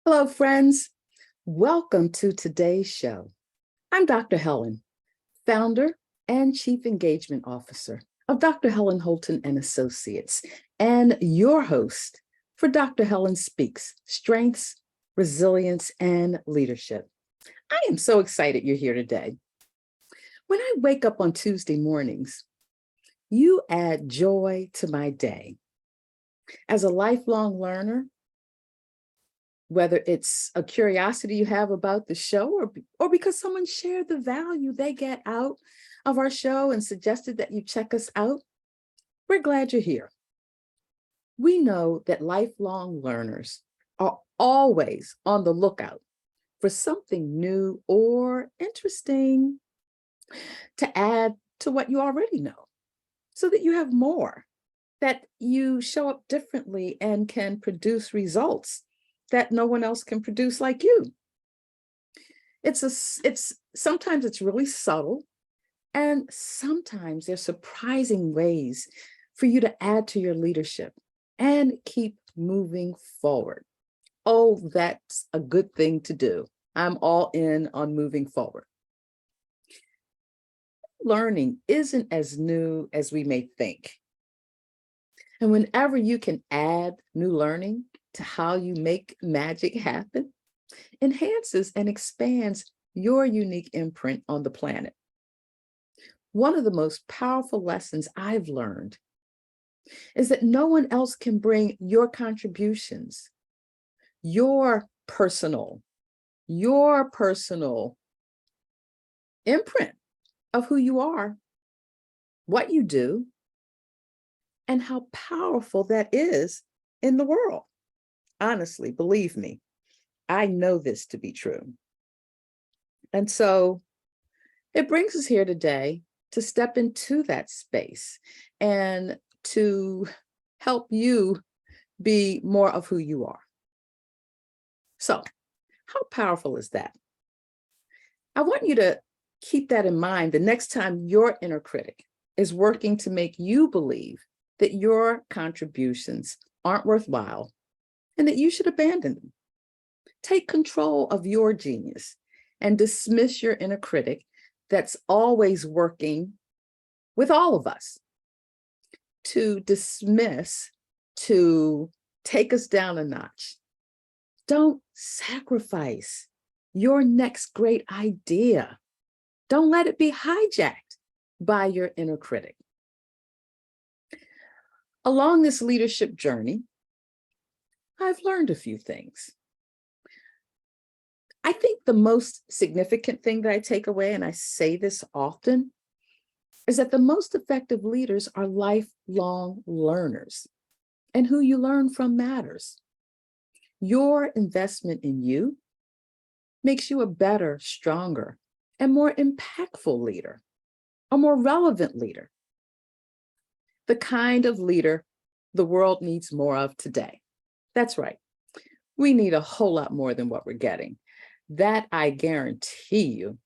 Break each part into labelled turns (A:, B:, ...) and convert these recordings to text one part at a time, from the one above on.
A: Hello, friends. Welcome to today's show. I'm Dr. Helen, founder and Chief Engagement Officer of Dr. Helen Holton and Associates, and your host for Dr. Helen Speaks: Strengths, Resilience, and Leadership. I am so excited you're here today. When I wake up on Tuesday mornings, you add joy to my day. As a lifelong learner, whether it's a curiosity you have about the show or because someone shared the value they get out of our show and suggested that you check us out, we're glad you're here. We know that lifelong learners are always on the lookout for something new or interesting to add to what you already know, so that you have more, that you show up differently and can produce results that no one else can produce like you. Sometimes it's really subtle, and sometimes there's surprising ways for you to add to your leadership and keep moving forward. Oh, that's a good thing to do. I'm all in on moving forward. Learning isn't as new as we may think. And whenever you can add new learning to how you make magic happen, enhances and expands your unique imprint on the planet. One of the most powerful lessons I've learned is that no one else can bring your contributions, your personal imprint of who you are, what you do, and how powerful that is in the world. Honestly, believe me, I know this to be true. And so it brings us here today to step into that space and to help you be more of who you are. So, how powerful is that? I want you to keep that in mind the next time your inner critic is working to make you believe that your contributions aren't worthwhile and that you should abandon them. Take control of your genius and dismiss your inner critic that's always working with all of us to dismiss, to take us down a notch. Don't sacrifice your next great idea. Don't let it be hijacked by your inner critic. Along this leadership journey, I've learned a few things. I think the most significant thing that I take away, and I say this often, is that the most effective leaders are lifelong learners, and who you learn from matters. Your investment in you makes you a better, stronger, and more impactful leader, a more relevant leader, the kind of leader the world needs more of today. That's right. We need a whole lot more than what we're getting. That I guarantee you.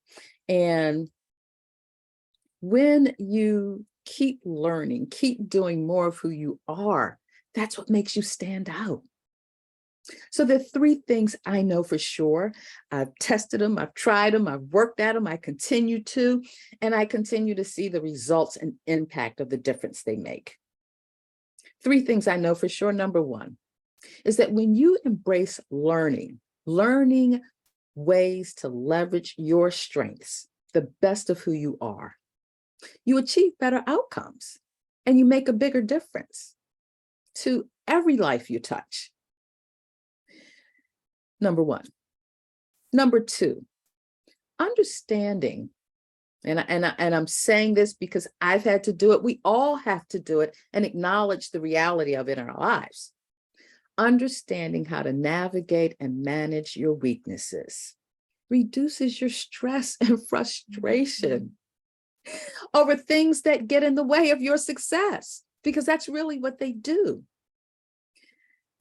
A: And when you keep learning, keep doing more of who you are, that's what makes you stand out. So there are three things I know for sure. I've tested them, I've tried them, I've worked at them, I continue to, and I continue to see the results and impact of the difference they make. Three things I know for sure. Number one is that when you embrace learning ways to leverage your strengths, the best of who you are, you achieve better outcomes and you make a bigger difference to every life you touch. Number one. Number two, understanding, and I'm saying this because I've had to do it. We all have to do it and acknowledge the reality of it in our lives. Understanding how to navigate and manage your weaknesses reduces your stress and frustration over things that get in the way of your success, because that's really what they do.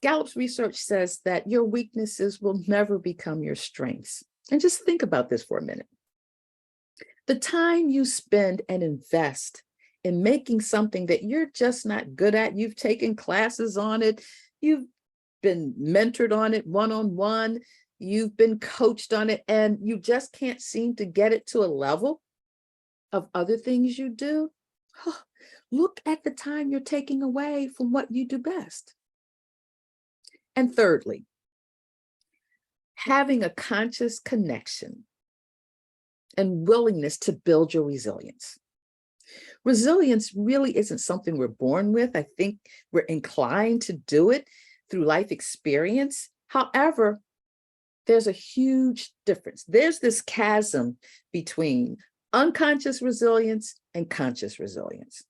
A: Gallup's research says that your weaknesses will never become your strengths. And just think about this for a minute. The time you spend and invest in making something that you're just not good at, you've taken classes on it, you've been mentored on it one-on-one, you've been coached on it, and you just can't seem to get it to a level of other things you do, look at the time you're taking away from what you do best. And thirdly, having a conscious connection and willingness to build your resilience. Resilience really isn't something we're born with. I think we're inclined to do it through life experience. However, there's a huge difference. There's this chasm between unconscious resilience and conscious resilience.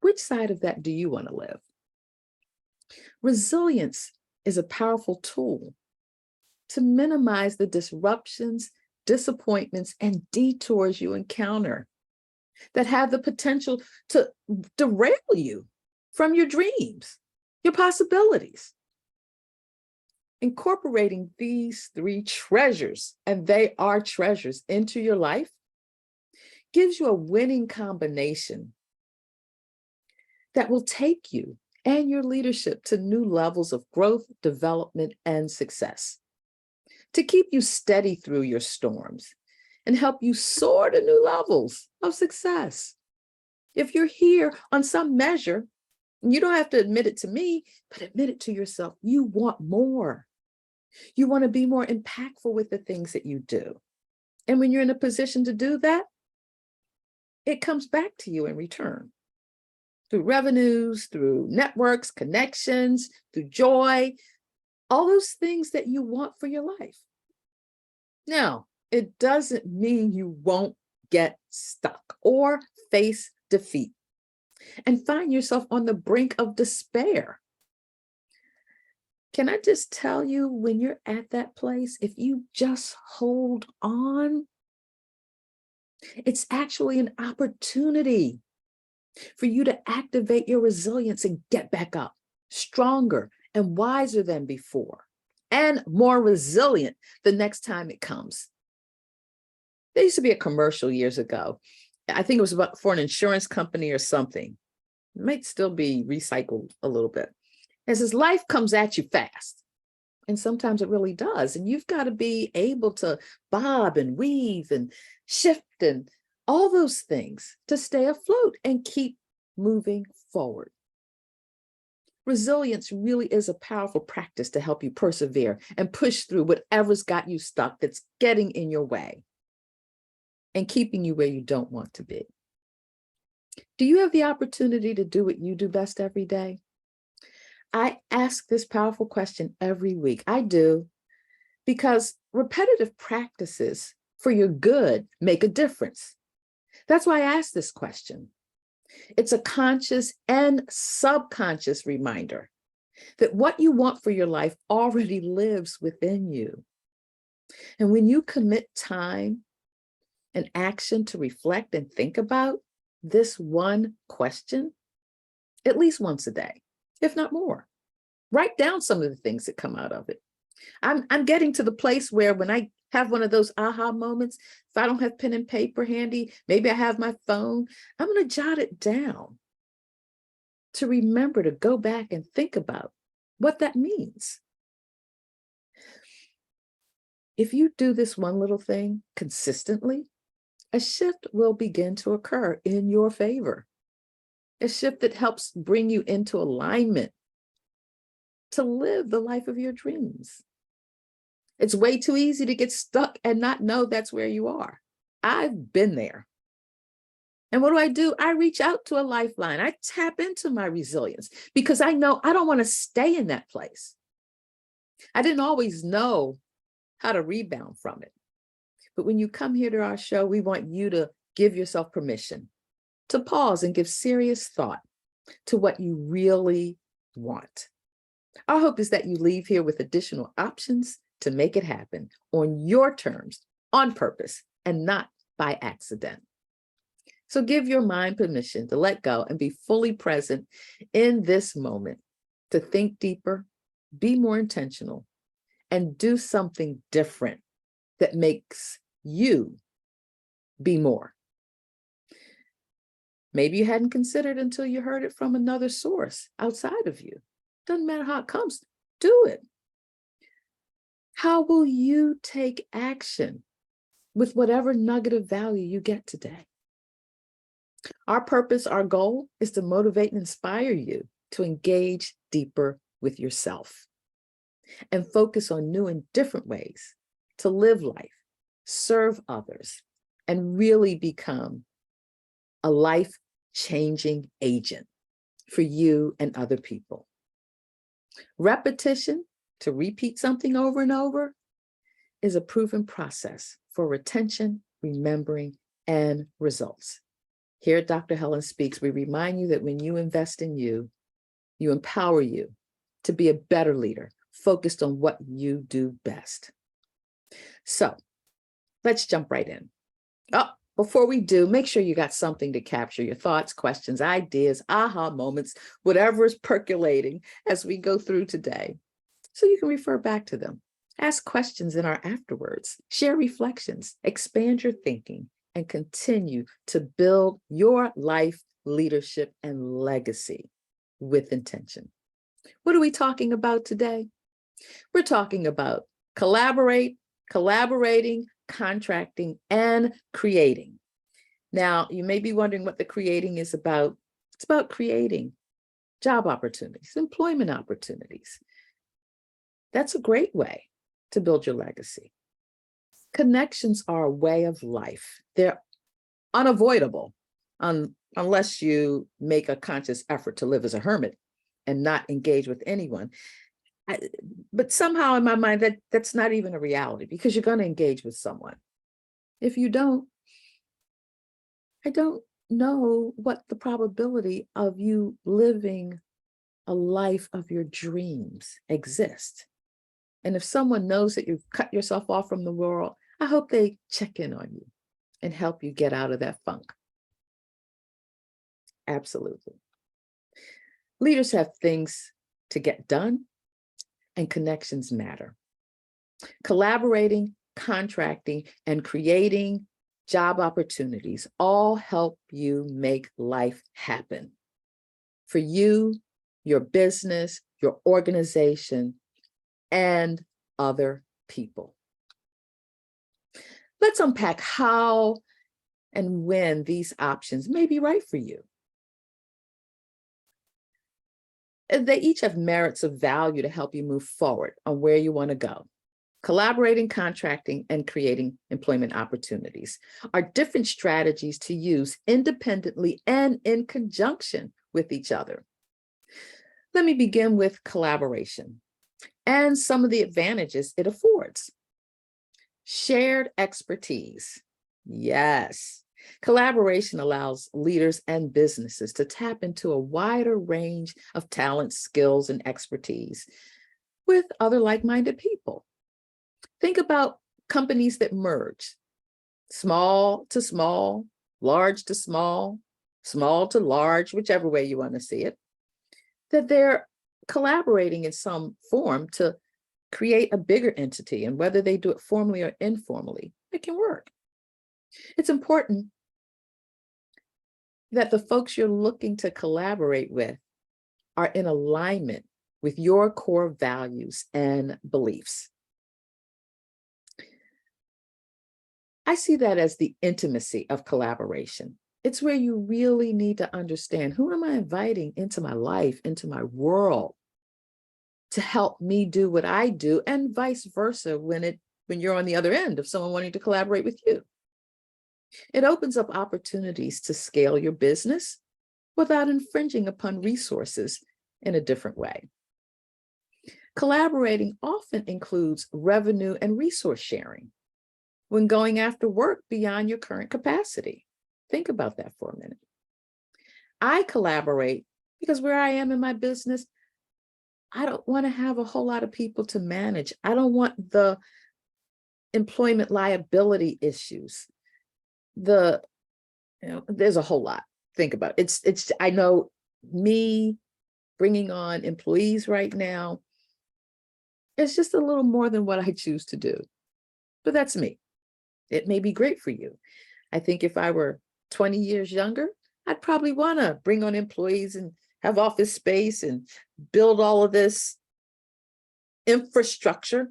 A: Which side of that do you want to live? Resilience is a powerful tool to minimize the disruptions, disappointments, and detours you encounter that have the potential to derail you from your dreams, your possibilities. Incorporating these three treasures, and they are treasures, into your life gives you a winning combination that will take you and your leadership to new levels of growth, development, and success, to keep you steady through your storms and help you soar to new levels of success. If you're here on some measure, and you don't have to admit it to me, but admit it to yourself, you want more. You want to be more impactful with the things that you do. And when you're in a position to do that, it comes back to you in return through revenues, through networks, connections, through joy, all those things that you want for your life. Now, it doesn't mean you won't get stuck or face defeat and find yourself on the brink of despair. Can I just tell you, when you're at that place, if you just hold on, it's actually an opportunity for you to activate your resilience and get back up, stronger and wiser than before, and more resilient the next time it comes. There used to be a commercial years ago. I think it was about for an insurance company or something. It might still be recycled a little bit. It says, life comes at you fast. And sometimes it really does. And you've got to be able to bob and weave and shift and all those things to stay afloat and keep moving forward. Resilience really is a powerful practice to help you persevere and push through whatever's got you stuck that's getting in your way and keeping you where you don't want to be. Do you have the opportunity to do what you do best every day? I ask this powerful question every week. I do, because repetitive practices for your good make a difference. That's why I ask this question. It's a conscious and subconscious reminder that what you want for your life already lives within you. And when you commit time and action to reflect and think about this one question, at least once a day, if not more, write down some of the things that come out of it. I'm getting to the place where when I have one of those aha moments, if I don't have pen and paper handy, maybe I have my phone, I'm going to jot it down to remember to go back and think about what that means. If you do this one little thing consistently, a shift will begin to occur in your favor. A shift that helps bring you into alignment to live the life of your dreams. It's way too easy to get stuck and not know that's where you are. I've been there. And what do? I reach out to a lifeline. I tap into my resilience because I know I don't want to stay in that place. I didn't always know how to rebound from it. But when you come here to our show, we want you to give yourself permission to pause and give serious thought to what you really want. Our hope is that you leave here with additional options to make it happen on your terms, on purpose, and not by accident. So give your mind permission to let go and be fully present in this moment, to think deeper, be more intentional, and do something different that makes you be more. Maybe you hadn't considered until you heard it from another source outside of you. Doesn't matter how it comes. do it. How will you take action with whatever nugget of value you get today? Our purpose, our goal is to motivate and inspire you to engage deeper with yourself and focus on new and different ways to live life, serve others, and really become a life-changing agent for you and other people. Repetition, to repeat something over and over, is a proven process for retention, remembering, and results. Here at Dr. Helen Speaks, we remind you that when you invest in you, you empower you to be a better leader, focused on what you do best. So let's jump right in. Oh, before we do, make sure you got something to capture your thoughts, questions, ideas, aha moments, whatever is percolating as we go through today, so you can refer back to them. Ask questions in our afterwards, share reflections, expand your thinking, and continue to build your life, leadership, and legacy with intention. What are we talking about today? We're talking about collaborating, contracting, and creating. Now, you may be wondering what the creating is about. It's about creating job opportunities, employment opportunities. That's a great way to build your legacy. Connections are a way of life. They're unavoidable unless you make a conscious effort to live as a hermit and not engage with anyone. But somehow in my mind, that's not even a reality, because you're going to engage with someone. If you don't, I don't know what the probability of you living a life of your dreams exists. And if someone knows that you've cut yourself off from the world, I hope they check in on you and help you get out of that funk. Absolutely. Leaders have things to get done, and connections matter. Collaborating, contracting, and creating job opportunities all help you make life happen for you, your business, your organization, and other people. Let's unpack how and when these options may be right for you. They each have merits of value to help you move forward on where you want to go. Collaborating, contracting, and creating employment opportunities are different strategies to use independently and in conjunction with each other. Let me begin with collaboration and some of the advantages it affords. Shared expertise. Yes. Collaboration allows leaders and businesses to tap into a wider range of talents, skills, and expertise with other like-minded people. Think about companies that merge, small to small, large to small, small to large, whichever way you want to see it, that they're collaborating in some form to create a bigger entity, and whether they do it formally or informally, it can work. It's important that the folks you're looking to collaborate with are in alignment with your core values and beliefs. I see that as the intimacy of collaboration. It's where you really need to understand, who am I inviting into my life, into my world, to help me do what I do, and vice versa when you're on the other end of someone wanting to collaborate with you. It opens up opportunities to scale your business without infringing upon resources in a different way. Collaborating often includes revenue and resource sharing when going after work beyond your current capacity. Think about that for a minute. I collaborate because where I am in my business, I don't want to have a whole lot of people to manage. I don't want the employment liability issues. There's a whole lot. Think about it. I know me bringing on employees right now, it's just a little more than what I choose to do, but that's me. It may be great for you. I think if I were 20 years younger, I'd probably want to bring on employees and have office space and build all of this infrastructure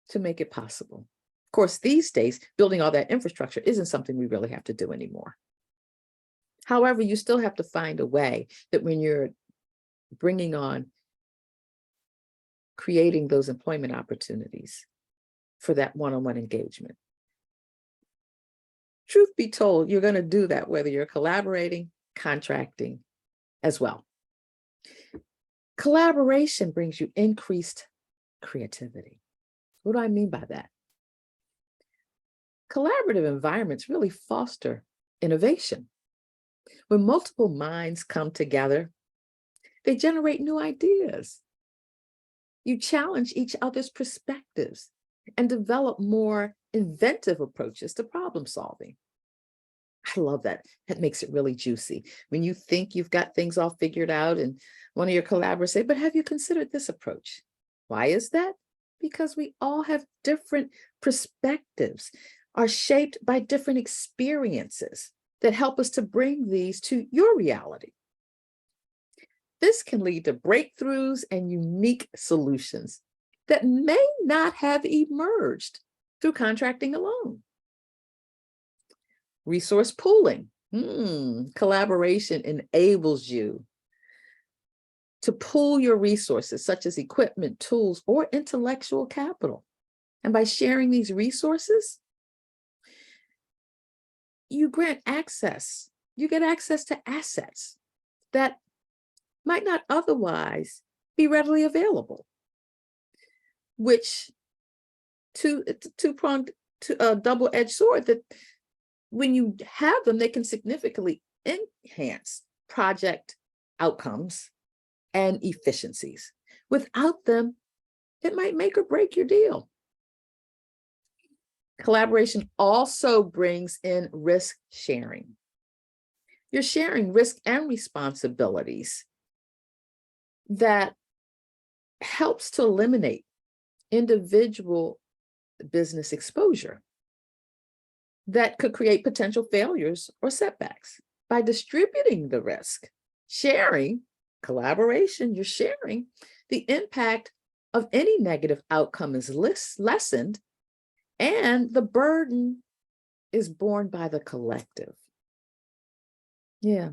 A: to make it possible. Of course, these days, building all that infrastructure isn't something we really have to do anymore. However, you still have to find a way that when you're bringing on, creating those employment opportunities for that one-on-one engagement. Truth be told, you're going to do that whether you're collaborating, contracting as well. Collaboration brings you increased creativity. What do I mean by that? Collaborative environments really foster innovation. When multiple minds come together, they generate new ideas. You challenge each other's perspectives and develop more inventive approaches to problem solving. I love that. That makes it really juicy. When you think you've got things all figured out and one of your collaborators say, but have you considered this approach? Why is that? Because we all have different perspectives, are shaped by different experiences that help us to bring these to your reality. This can lead to breakthroughs and unique solutions that may not have emerged through contracting alone. Resource pooling. Collaboration enables you to pool your resources, such as equipment, tools, or intellectual capital. And by sharing these resources, you get access to assets that might not otherwise be readily available, which two-pronged, double-edged sword, that when you have them, they can significantly enhance project outcomes and efficiencies. Without them, it might make or break your deal. Collaboration also brings in risk sharing. You're sharing risk and responsibilities that helps to eliminate individual business exposure that could create potential failures or setbacks. By distributing the risk, sharing, collaboration, you're sharing, the impact of any negative outcome is lessened, and the burden is borne by the collective. Yeah.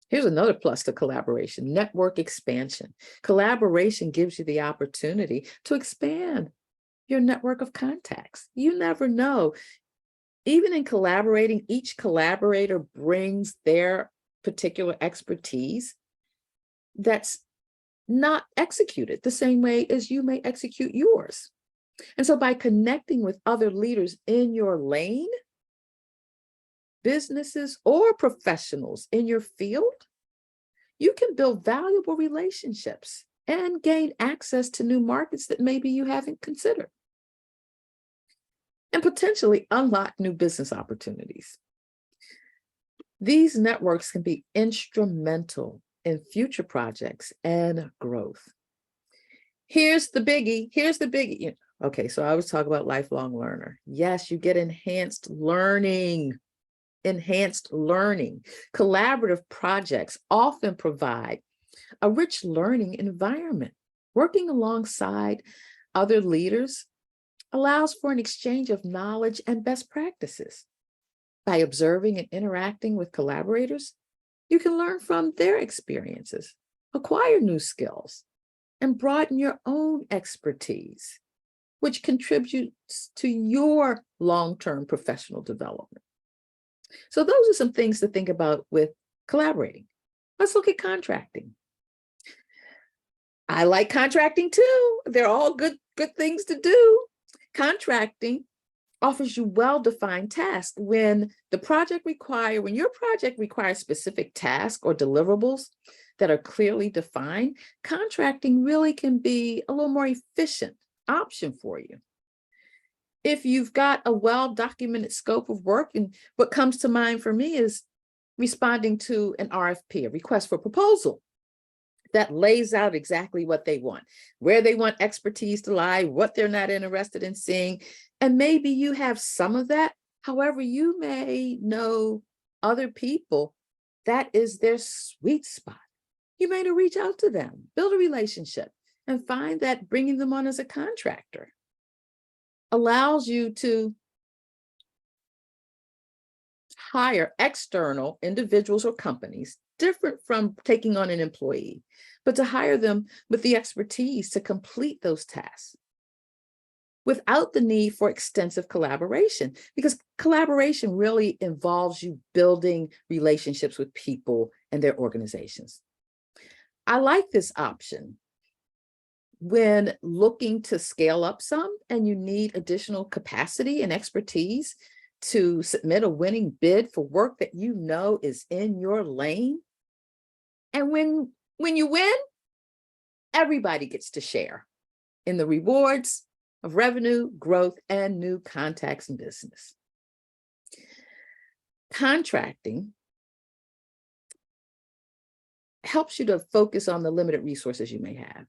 A: Here's another plus to collaboration: network expansion. Collaboration gives you the opportunity to expand your network of contacts. You never know. Even in collaborating, each collaborator brings their particular expertise that's not executed the same way as you may execute yours. And so by connecting with other leaders in your lane, businesses or professionals in your field, you can build valuable relationships and gain access to new markets that maybe you haven't considered, and potentially unlock new business opportunities. These networks can be instrumental in future projects and growth. Here's the biggie. Okay, so I was talking about lifelong learner. Yes, you get enhanced learning. Collaborative projects often provide a rich learning environment. Working alongside other leaders allows for an exchange of knowledge and best practices. By observing and interacting with collaborators, you can learn from their experiences, acquire new skills, and broaden your own expertise, which contributes to your long-term professional development. So those are some things to think about with collaborating. Let's look at contracting. I like contracting too. They're all good things to do. Contracting offers you well-defined tasks. When your project requires specific tasks or deliverables that are clearly defined, contracting really can be a little more efficient option for you. If you've got a well-documented scope of work, and what comes to mind for me is responding to an RFP, a request for proposal, that lays out exactly what they want, where they want expertise to lie, what they're not interested in seeing. And maybe you have some of that. However, you may know other people that is their sweet spot. You may reach out to them, build a relationship, and find that bringing them on as a contractor allows you to hire external individuals or companies, different from taking on an employee, but to hire them with the expertise to complete those tasks without the need for extensive collaboration, because collaboration really involves you building relationships with people and their organizations. I like this option when looking to scale up some and you need additional capacity and expertise to submit a winning bid for work that you know is in your lane. And when you win, everybody gets to share in the rewards of revenue, growth, and new contacts in business. Contracting helps you to focus on the limited resources you may have.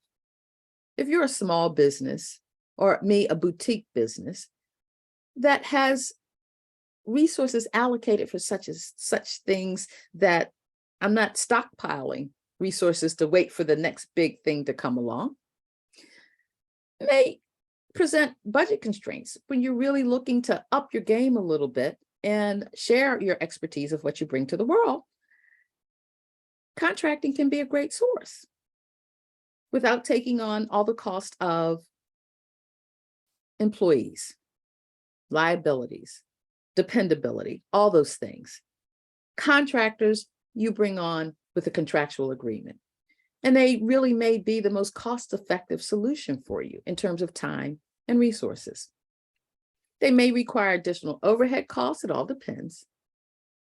A: If you're a small business, or a boutique business that has resources allocated for such things that I'm not stockpiling resources to wait for the next big thing to come along, may present budget constraints when you're really looking to up your game a little bit and share your expertise of what you bring to the world. Contracting can be a great source without taking on all the cost of employees, liabilities, dependability, all those things. Contractors you bring on with a contractual agreement, and they really may be the most cost-effective solution for you in terms of time and resources. They may require additional overhead costs, it all depends,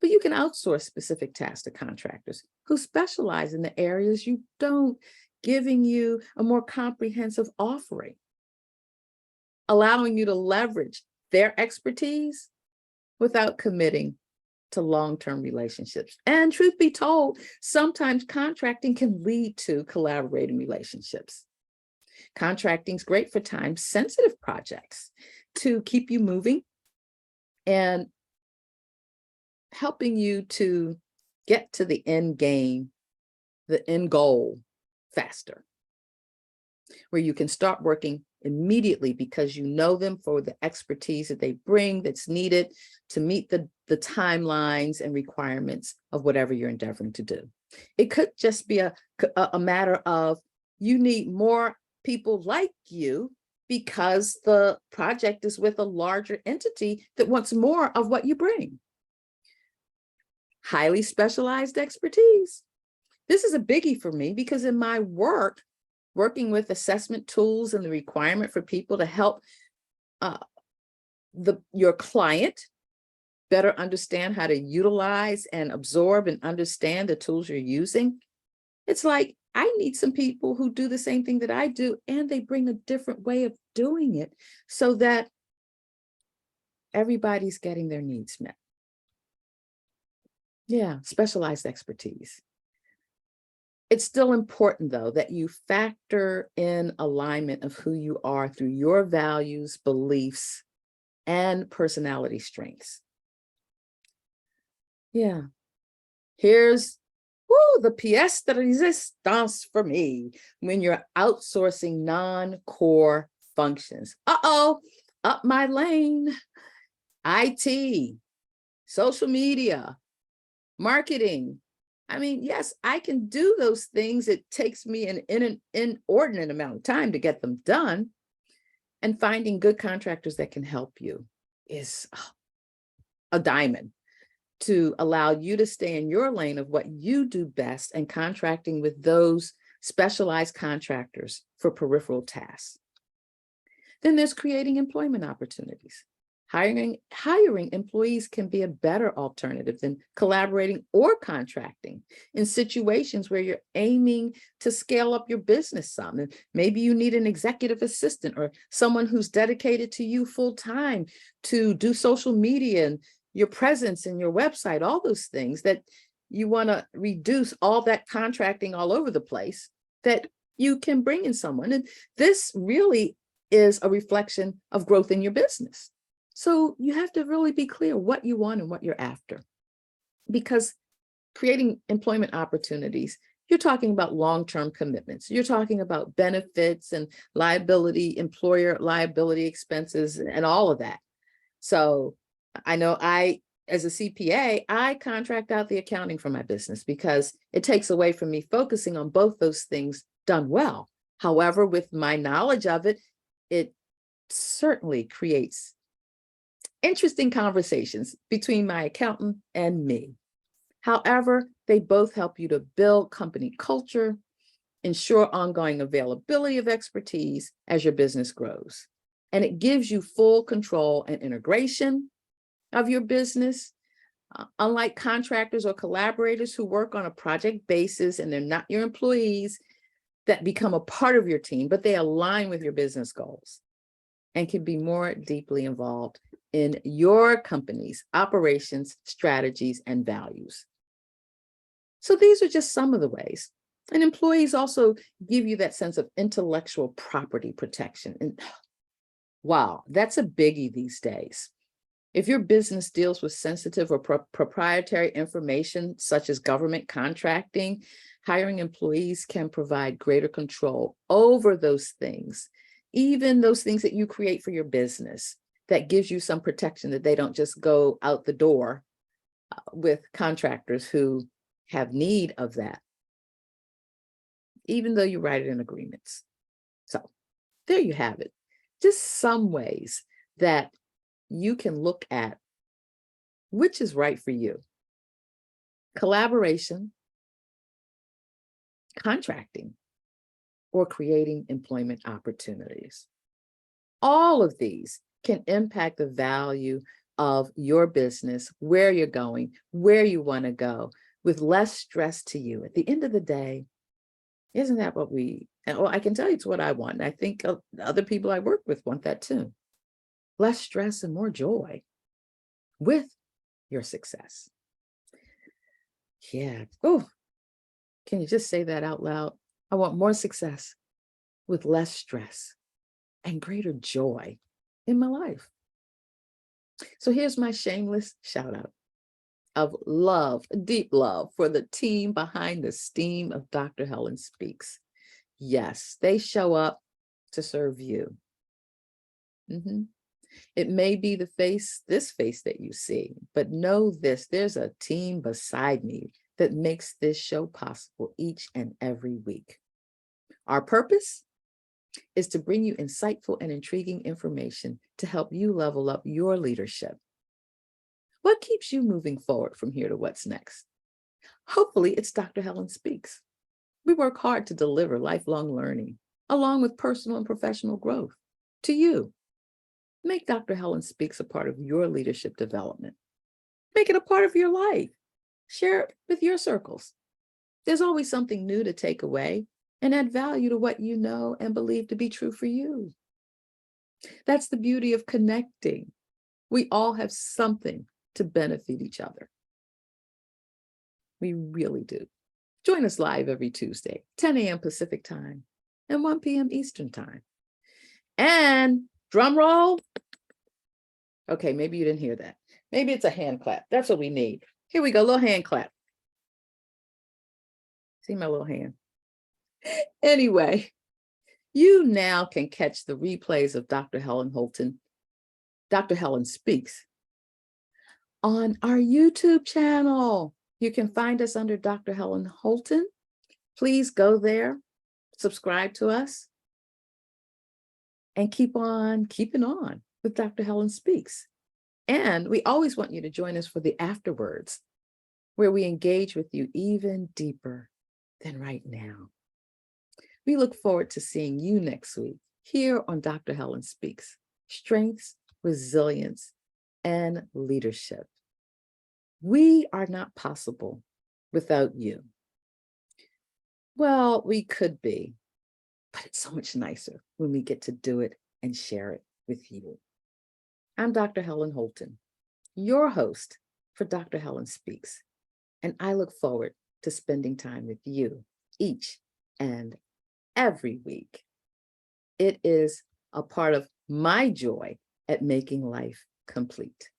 A: but you can outsource specific tasks to contractors who specialize in the areas you don't, giving you a more comprehensive offering, allowing you to leverage their expertise without committing to long-term relationships. And truth be told, sometimes contracting can lead to collaborating relationships. Contracting is great for time-sensitive projects to keep you moving and helping you to get to the end game, the end goal faster, where you can start working immediately because you know them for the expertise that they bring that's needed to meet the timelines and requirements of whatever you're endeavoring to do. It could just be a matter of you need more people like you because the project is with a larger entity that wants more of what you bring. Highly specialized expertise. This is a biggie for me because in my work, working with assessment tools and the requirement for people to help your client better understand how to utilize and absorb and understand the tools you're using, it's like, I need some people who do the same thing that I do, and they bring a different way of doing it so that everybody's getting their needs met. Yeah, specialized expertise. It's still important, though, that you factor in alignment of who you are through your values, beliefs, and personality strengths. Yeah. Here's the pièce de résistance for me when you're outsourcing non-core functions. Up my lane. IT, social media, marketing. I mean, yes, I can do those things. It takes me an inordinate amount of time to get them done. And finding good contractors that can help you is a diamond to allow you to stay in your lane of what you do best and contracting with those specialized contractors for peripheral tasks. Then there's creating employment opportunities. Hiring employees can be a better alternative than collaborating or contracting in situations where you're aiming to scale up your business some. And maybe you need an executive assistant or someone who's dedicated to you full time to do social media and your presence and your website, all those things that you want to reduce all that contracting all over the place, that you can bring in someone. And this really is a reflection of growth in your business. So you have to really be clear what you want and what you're after, because creating employment opportunities You're talking about long-term commitments. You're talking about benefits and liability, employer liability expenses, and all of that. So I know as a CPA, I contract out the accounting for my business because it takes away from me focusing on both those things done well. However, with my knowledge of it, it certainly creates interesting conversations between my accountant and me. However, they both help you to build company culture, ensure ongoing availability of expertise as your business grows. And it gives you full control and integration of your business. Unlike contractors or collaborators who work on a project basis and they're not your employees that become a part of your team, but they align with your business goals and can be more deeply involved in your company's operations, strategies, and values. So these are just some of the ways. And employees also give you that sense of intellectual property protection. And wow, that's a biggie these days. If your business deals with sensitive or proprietary information, such as government contracting, hiring employees can provide greater control over those things, even those things that you create for your business. That gives you some protection that they don't just go out the door with contractors who have need of that, even though you write it in agreements. So there you have it. Just some ways that you can look at which is right for you. Collaboration, contracting, or creating employment opportunities. All of these can impact the value of your business, where you're going, where you want to go, with less stress to you. At the end of the day, isn't that what I can tell you it's what I want. And I think other people I work with want that too. Less stress and more joy with your success. Yeah. Oh, can you just say that out loud? I want more success with less stress and greater joy in my life. So here's my shameless shout out of love, deep love for the team behind the steam of Dr. Helen Speaks. Yes, they show up to serve you. It may be this face that you see, but know this, there's a team beside me that makes this show possible each and every week. Our purpose is to bring you insightful and intriguing information to help you level up your leadership. What keeps you moving forward from here to what's next? Hopefully, it's Dr. Helen Speaks. We work hard to deliver lifelong learning, along with personal and professional growth, to you. Make Dr. Helen Speaks a part of your leadership development. Make it a part of your life. Share it with your circles. There's always something new to take away and add value to what you know and believe to be true for you. That's the beauty of connecting. We all have something to benefit each other. We really do. Join us live every Tuesday, 10 a.m. Pacific time and 1 p.m. Eastern time. And drum roll. Okay, maybe you didn't hear that. Maybe it's a hand clap. That's what we need. Here we go, little hand clap. See my little hand. Anyway, you now can catch the replays of Dr. Helen Speaks, on our YouTube channel. You can find us under Dr. Helen Holton. Please go there, subscribe to us, and keep on keeping on with Dr. Helen Speaks. And we always want you to join us for the afterwards, where we engage with you even deeper than right now. We look forward to seeing you next week here on Dr. Helen Speaks, Strengths, Resilience, and Leadership. We are not possible without you. Well, we could be, but it's so much nicer when we get to do it and share it with you. I'm Dr. Helen Holton, your host for Dr. Helen Speaks, and I look forward to spending time with you each and every week. It is a part of my joy at making life complete.